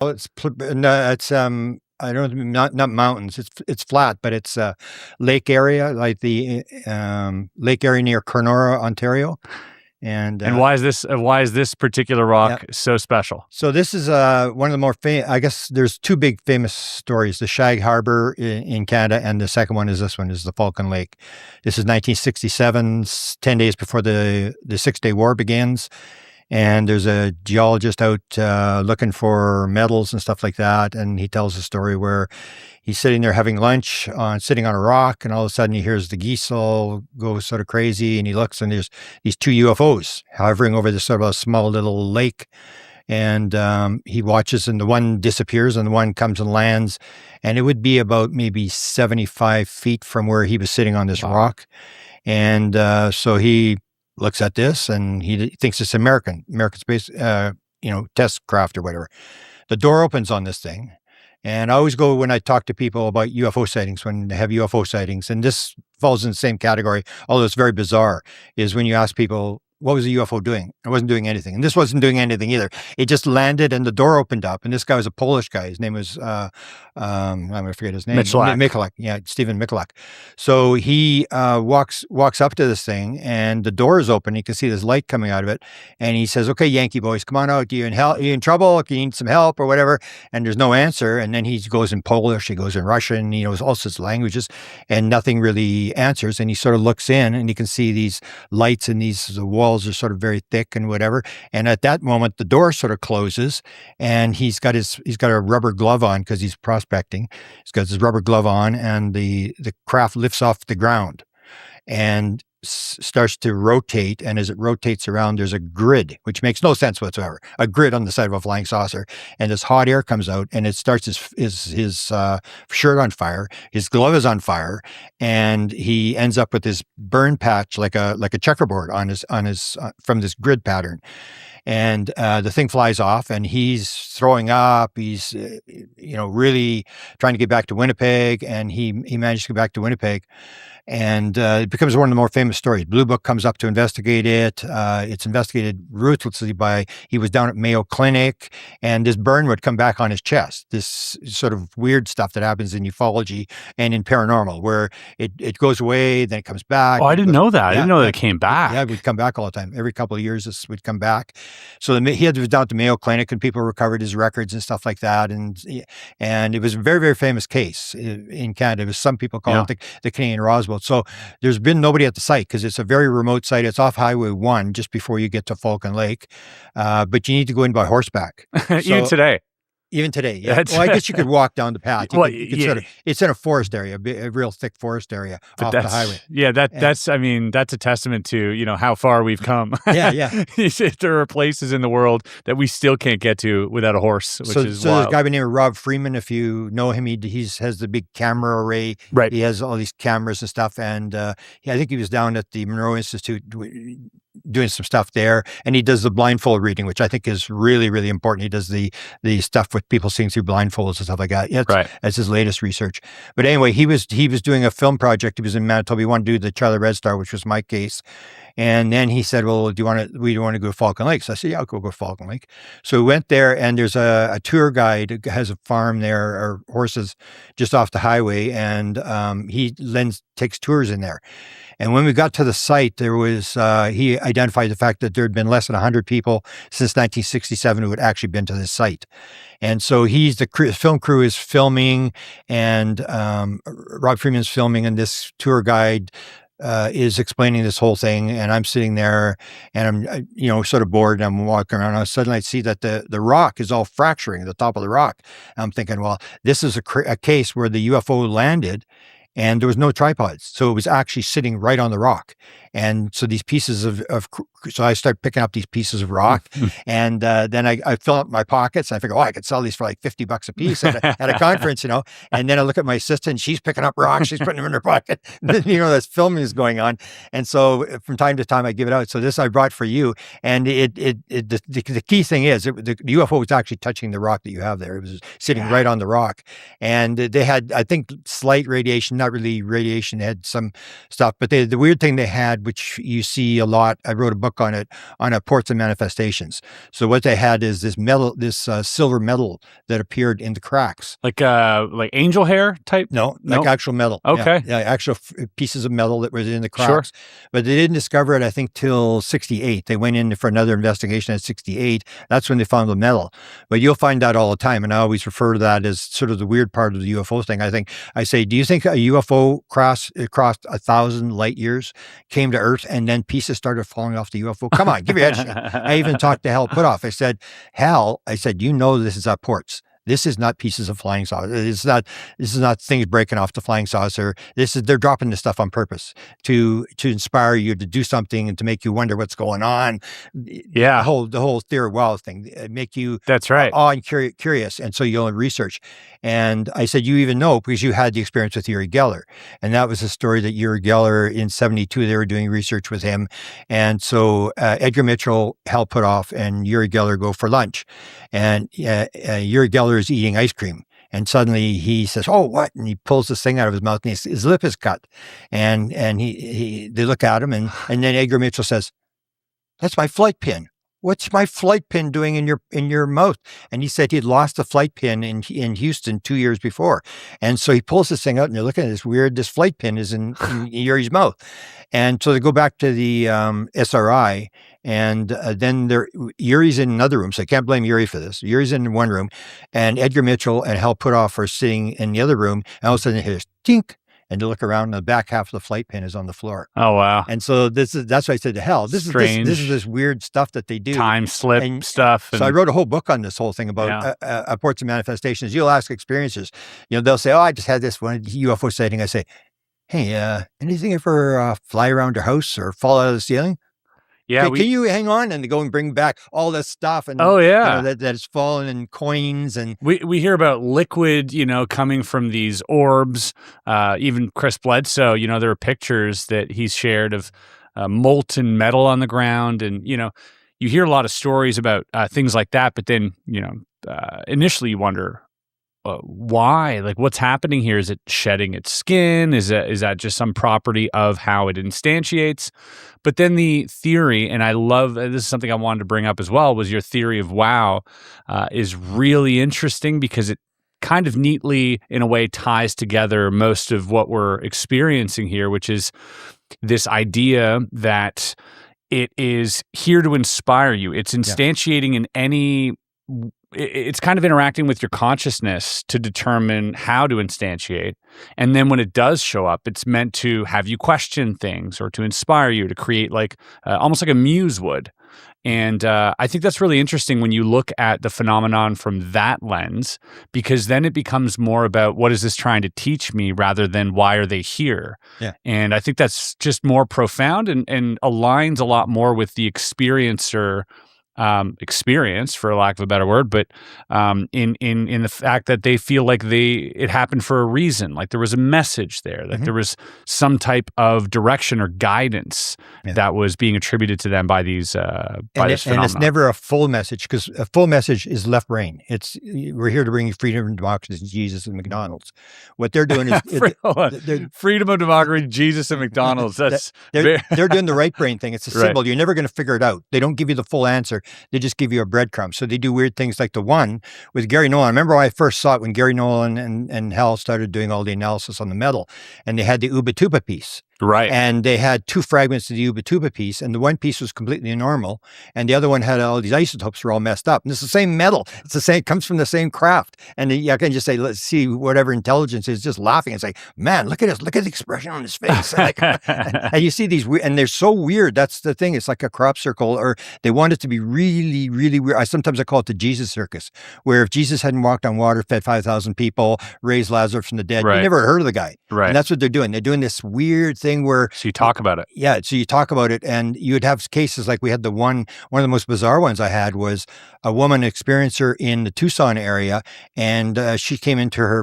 Oh, no, it's I don't not mountains. It's flat, but it's lake area, like the lake area near Kenora, Ontario, and And why is this particular yeah. rock so special? So this is one of the more famous. I guess there's two big famous stories: the Shag Harbor in Canada, and the second one is this one is the Falcon Lake. This is 1967, 10 days before the 6 Day War begins. And there's a geologist out looking for metals and stuff like that. And he tells a story where he's sitting there having lunch, sitting on a rock, and all of a sudden he hears the geese all go sort of crazy. And he looks, and there's these two UFOs hovering over this sort of a small little lake. And he watches, and the one disappears, and the one comes and lands. And it would be about maybe 75 feet from where he was sitting on this rock. And so he looks at this, and he thinks it's American space, test craft or whatever. The door opens on this thing. And I always go when I talk to people about UFO sightings, when they have UFO sightings, and this falls in the same category, although it's very bizarre, is when you ask people, what was the UFO doing? It wasn't doing anything. And this wasn't doing anything either. It just landed and the door opened up. And this guy was a Polish guy. His name was, I'm going to forget his name. Michalak. Yeah, Stephen Michalak. So he walks up to this thing, and the door is open. You can see this light coming out of it. And he says, okay, Yankee boys, come on out. You in trouble? You need some help or whatever? And there's no answer. And then he goes in Polish. He goes in Russian. He knows all sorts of languages. And nothing really answers. And he sort of looks in, and you can see these lights, and the walls are sort of very thick and whatever. And at that moment, the door sort of closes, and he's got a rubber glove on because he's prospecting. He's got his rubber glove on, and the craft lifts off the ground and starts to rotate. And as it rotates around, there's a grid, which makes no sense whatsoever. A grid on the side of a flying saucer, and this hot air comes out, and it starts his shirt on fire. His glove is on fire, and he ends up with this burn patch like a checkerboard on his from this grid pattern. And the thing flies off, and he's throwing up. He's really trying to get back to Winnipeg, and he managed to get back to Winnipeg. And it becomes one of the more famous stories. Blue Book comes up to investigate it. It's investigated ruthlessly he was down at Mayo Clinic, and this burn would come back on his chest. This sort of weird stuff that happens in ufology and in paranormal, where it goes away, then it comes back. Oh, I didn't know that. I didn't know that it came back. Yeah, it would come back all the time. Every couple of years, this would come back. So he was down to Mayo Clinic, and people recovered his records and stuff like that. And it was a very, very famous case in Canada. Some people call it the Canadian Roswell. So there's been nobody at the site because it's a very remote site. It's off Highway 1 just before you get to Falcon Lake. But you need to go in by horseback. Even today, yeah. Well, I guess you could walk down the path. It's in a forest area, a real thick forest area off the highway. Yeah, that's a testament to, how far we've come. Yeah. There are places in the world that we still can't get to without a horse, which is wild. So there's a guy by the name of Rob Freeman, if you know him, he has the big camera array. Right. He has all these cameras and stuff. And I think he was down at the Monroe Institute doing some stuff there, and he does the blindfold reading, which I think is really, really important. He does the stuff with people seeing through blindfolds and stuff like that. Yeah, that's his latest research. But anyway, he was doing a film project. He was in Manitoba. He wanted to do the Charlie Red Star, which was my case. And then he said, well, we do want to go to Falcon Lake? So I said, yeah, I'll go to Falcon Lake. So we went there, and there's a tour guide who has a farm there, or horses just off the highway. And he takes tours in there. And when we got to the site, there was, he identified the fact that there had been less than 100 people since 1967 who had actually been to this site. And so the film crew is filming, and Rob Freeman's filming, and this tour guide is explaining this whole thing. And I'm sitting there, and I'm, sort of bored, and I'm walking around. And suddenly I see that the rock is all fracturing, the top of the rock. And I'm thinking, well, this is a case where the UFO landed, and there was no tripods. So it was actually sitting right on the rock. And so these pieces so I start picking up these pieces of rock, and then I fill up my pockets. And I figure, I could sell these for like $50 a piece at a conference, And then I look at my assistant, she's picking up rocks, she's putting them in her pocket. This filming is going on. And so from time to time I give it out. So this I brought for you. And the key thing is the UFO was actually touching the rock that you have there. It was sitting right on the rock. And they had, I think, slight radiation, not really radiation, they had some stuff. But the weird thing they had had, which you see a lot. I wrote a book on it, on ports and manifestations. So what they had is this metal, this silver metal that appeared in the cracks. Like angel hair type? No, like Nope. actual metal. Okay. Yeah, actual pieces of metal that was in the Sure. cracks. But they didn't discover it, I think, till 68. They went in for another investigation at 68. That's when they found the metal. But you'll find that all the time. And I always refer to that as sort of the weird part of the UFO thing. I say, do you think a UFO crossed 1,000 light years, came to Earth, and then pieces started falling off the UFO? Come on, give your head a shake. I even talked to Hal Puthoff. I said, Hal, you know this is at ports. This is not pieces of flying saucer. This is not things breaking off the flying saucer. They're dropping this stuff on purpose to inspire you to do something and to make you wonder what's going on. Yeah. The whole theory of wow thing, make you That's right. awe and curious. And so you'll research. And I said, you even know because you had the experience with Uri Geller. And that was a story that Uri Geller in 72, they were doing research with him. And so Edgar Mitchell, Hal Puthoff, and Uri Geller go for lunch. And Uri Geller is eating ice cream. And suddenly he says, "Oh, what?" And he pulls this thing out of his mouth, and his lip is cut. And they look at him, and then Edgar Mitchell says, "That's my flight pin. What's my flight pin doing in your mouth?" And he said he'd lost a flight pin in Houston 2 years before. And so he pulls this thing out, and they're looking at this flight pin is in Yuri's mouth. And so they go back to the SRI, and then Yuri's in another room. So I can't blame Yuri for this. Yuri's in one room, and Edgar Mitchell and Hal Puthoff are sitting in the other room. And all of a sudden, it hears tink. And to look around, and the back half of the flight pin is on the floor. Oh, wow. And so that's why I said to Hal, this is this weird stuff that they do. Time slip stuff. So I wrote a whole book on this whole thing about ports and manifestations. You'll ask experiencers, they'll say, "Oh, I just had this one UFO sighting." I say, "Hey, anything ever fly around your house or fall out of the ceiling?" Yeah, can you hang on? And they go and bring back all this stuff, and that it's fallen in coins, and we hear about liquid, coming from these orbs. Even Chris Bledsoe, there are pictures that he's shared of molten metal on the ground, and you hear a lot of stories about things like that. But then initially you wonder why, like what's happening here? Is it shedding its skin? Is that just some property of how it instantiates? But then the theory, and I love, this is something I wanted to bring up as well, was your theory of wow is really interesting because it kind of neatly, in a way, ties together most of what we're experiencing here, which is this idea that it is here to inspire you. It's instantiating in any... It's kind of interacting with your consciousness to determine how to instantiate. And then when it does show up, it's meant to have you question things or to inspire you to create almost like a muse would. And I think that's really interesting when you look at the phenomenon from that lens, because then it becomes more about what is this trying to teach me rather than why are they here? Yeah. And I think that's just more profound and aligns a lot more with the experiencer experience, for lack of a better word, but in the fact that they feel like it happened for a reason, like there was a message there, like there was some type of direction or guidance that was being attributed to them by these and it's never a full message, because a full message is left brain. We're here to bring you freedom and democracy, Jesus and McDonald's. What they're doing is freedom of democracy, Jesus and McDonald's. They're doing the right brain thing. It's a symbol. You're never going to figure it out. They don't give you the full answer. They just give you a breadcrumb. So they do weird things like the one with Gary Nolan. I remember when I first saw it when Gary Nolan and Hal started doing all the analysis on the metal, and they had the Ubatuba piece. Right. And they had two fragments of the Ubatuba piece, and the one piece was completely normal, and the other one had all these isotopes were all messed up. And it's the same metal. It's the same, it comes from the same craft. And I can just say, let's see whatever intelligence is just laughing and say, man, look at this. Look at the expression on his face. And you see these weird, and they're so weird. That's the thing. It's like a crop circle, or they want it to be really, really weird. Sometimes I call it the Jesus circus, where if Jesus hadn't walked on water, fed 5,000 people, raised Lazarus from the dead, you never heard of the guy. Right. And that's what they're doing. They're doing this weird thing where so you talk about it. Yeah, so you talk about it, and you would have cases like we had one of the most bizarre ones I had was a woman experiencer in the Tucson area, and she came into her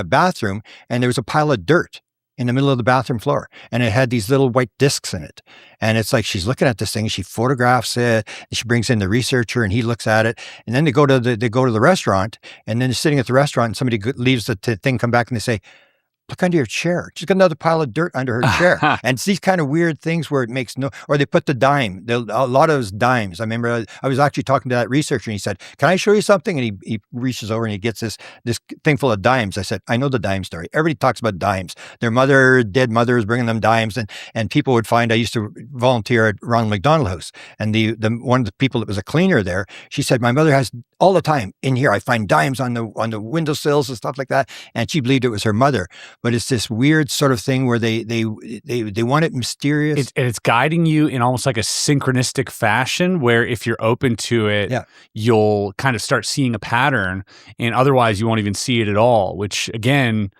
bathroom, and there was a pile of dirt in the middle of the bathroom floor, and it had these little white discs in it. And it's like she's looking at this thing, she photographs it, and she brings in the researcher, and he looks at it, and then they go to the restaurant, and then they're sitting at the restaurant, and somebody leaves the thing, come back, and they say, look under your chair. She's got another pile of dirt under her chair. And it's these kind of weird things where it makes no, or they put the dime, a lot of those dimes. I remember I was actually talking to that researcher and he said, can I show you something? And he reaches over and he gets this thing full of dimes. I said, I know the dime story. Everybody talks about dimes. Their dead mother is bringing them dimes. And people would find, I used to volunteer at Ronald McDonald House. And the one of the people that was a cleaner there, she said, my mother has all the time in here, I find dimes on the windowsills and stuff like that. And she believed it was her mother. But it's this weird sort of thing where they want it mysterious. It's guiding you in almost like a synchronistic fashion where if you're open to it, you'll kind of start seeing a pattern, and otherwise you won't even see it at all, which again,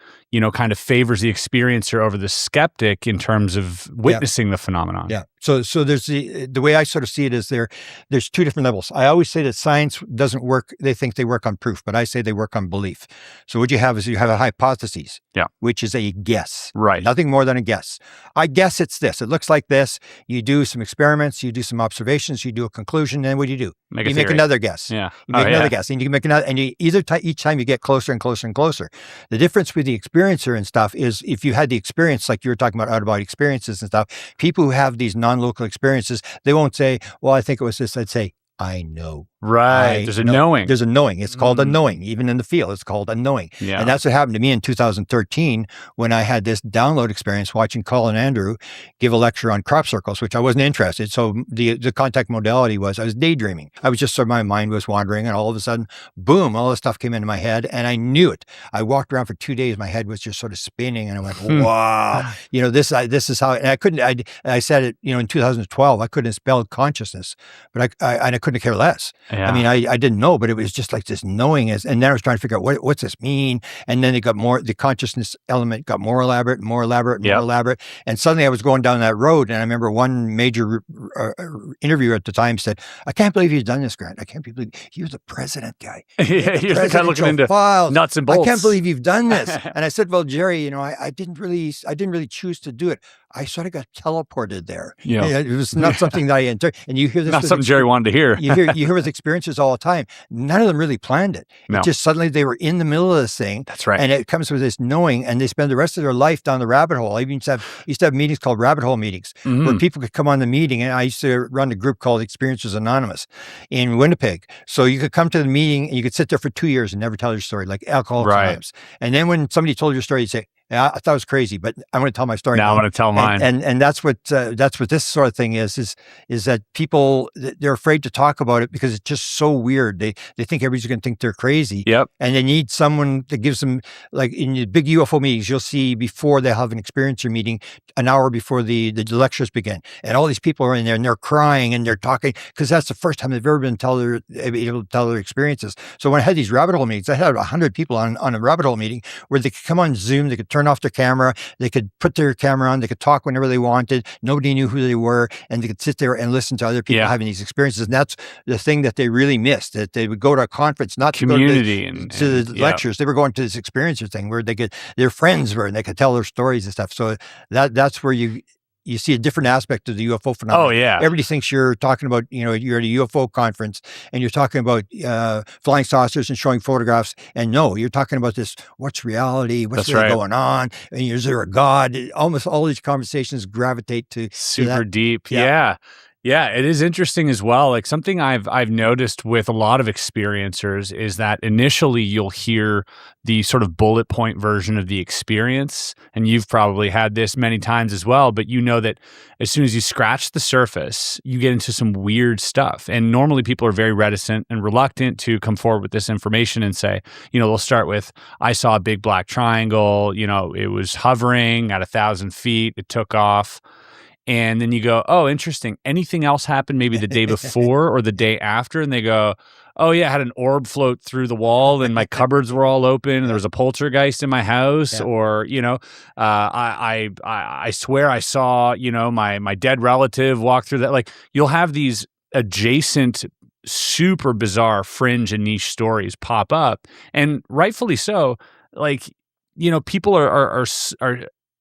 kind of favors the experiencer over the skeptic in terms of witnessing the phenomenon. Yeah. So there's the way I sort of see it is there's two different levels. I always say that science doesn't work. They think they work on proof, but I say they work on belief. So what you have is you have a hypothesis, which is a guess, right? Nothing more than a guess. I guess it's this. It looks like this. You do some experiments, you do some observations, you do a conclusion, and what do you do? You make another guess. Yeah. You make another guess, and you can make another, and you each time you get closer and closer and closer. The difference with the experiencer and stuff is if you had the experience, like you were talking about out-of-body experiences and stuff, people who have these non-local experiences, they won't say, well, I think it was this. I'd say, I know. Right. There's a knowing. There's a knowing. It's called a knowing. Even in the field, it's called a knowing. Yeah. And that's what happened to me in 2013 when I had this download experience watching Colin Andrew give a lecture on crop circles, which I wasn't interested. So the contact modality was I was daydreaming. I was just sort of, my mind was wandering, and all of a sudden, boom, all this stuff came into my head and I knew it. I walked around for 2 days. My head was just sort of spinning and I went, wow, this is how, and I couldn't, I said it, in 2012, I couldn't have spelled consciousness, but I couldn't care less. Yeah. I mean, I didn't know, but it was just like this knowing and then I was trying to figure out what's this mean? And then it got more, the consciousness element got more elaborate, more elaborate. And suddenly I was going down that road. And I remember one major interviewer at the time said, I can't believe you've done this, Grant. I can't believe you're the president guy. You're the guy looking into files. Nuts and bolts. I can't believe you've done this. And I said, well, Jerry, I didn't really choose to do it. I sort of got teleported there. Yeah. It was not something that I entered. And you hear this. Not something Jerry wanted to hear. you hear with experiences all the time. None of them really planned it. No. It just suddenly they were in the middle of this thing. That's right. And it comes with this knowing, and they spend the rest of their life down the rabbit hole. I used to have meetings called rabbit hole meetings where people could come on the meeting. And I used to run a group called Experiencers Anonymous in Winnipeg. So you could come to the meeting and you could sit there for 2 years and never tell your story, like Alcoholics Anonymous. And then when somebody told your story, you'd say, yeah, I thought it was crazy, but I'm going to tell my story now. I want to tell mine. And that's what this sort of thing is that people, they're afraid to talk about it because it's just so weird. They think everybody's going to think they're crazy. Yep. And they need someone that gives them, like in the big UFO meetings, you'll see before they have an experiencer meeting, an hour before the lectures begin. And all these people are in there and they're crying and they're talking because that's the first time they've ever been able to tell their experiences. So when I had these rabbit hole meetings, I had 100 people on a rabbit hole meeting where they could come on Zoom, they could turn off their camera, they could put their camera on, they could talk whenever they wanted, nobody knew who they were, and they could sit there and listen to other people having these experiences. And that's the thing that they really missed, that they would go to a conference, not community to go to the lectures. They were going to this experiencer thing where their friends were, and they could tell their stories and stuff. So that's where you see a different aspect of the UFO phenomenon. Oh, yeah. Everybody thinks you're talking about, you're at a UFO conference and you're talking about flying saucers and showing photographs. And no, you're talking about this, what's reality? What's really going on? And is there a God? Almost all these conversations gravitate to super deep. Yeah. Yeah, it is interesting as well. Like something I've noticed with a lot of experiencers is that initially you'll hear the sort of bullet point version of the experience, and you've probably had this many times as well, but you know that as soon as you scratch the surface, you get into some weird stuff. And normally people are very reticent and reluctant to come forward with this information and say, they'll start with, I saw a big black triangle, it was hovering at 1,000 feet, it took off. And then you go, oh, interesting. Anything else happened maybe the day before or the day after? And they go, oh, yeah, I had an orb float through the wall and my cupboards were all open and there was a poltergeist in my house. Yeah. Or, I swear I saw, my dead relative walk through that. Like you'll have these adjacent, super bizarre fringe and niche stories pop up. And rightfully so, like, people are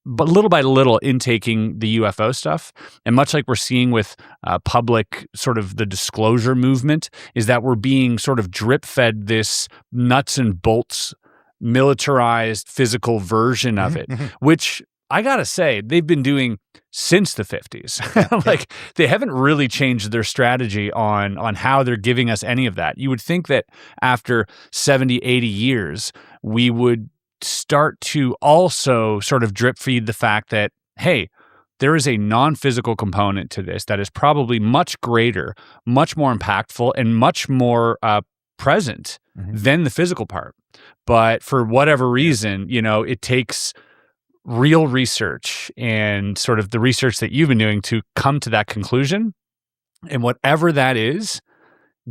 but little by little intaking the UFO stuff. And much like we're seeing with public sort of the disclosure movement, is that we're being sort of drip fed this nuts and bolts militarized physical version of it, which I gotta say, they've been doing since the 50s. Like, they haven't really changed their strategy on how they're giving us any of that. You would think that after 70, 80 years, we would start to also sort of drip feed the fact that, hey, there is a non-physical component to this that is probably much greater, much more impactful, and much more present than the physical part. But for whatever reason, it takes real research and sort of the research that you've been doing to come to that conclusion. And whatever that is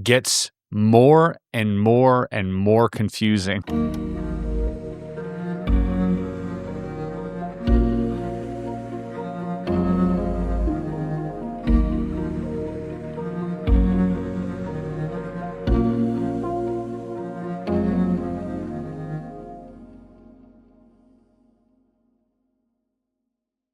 gets more and more and more confusing.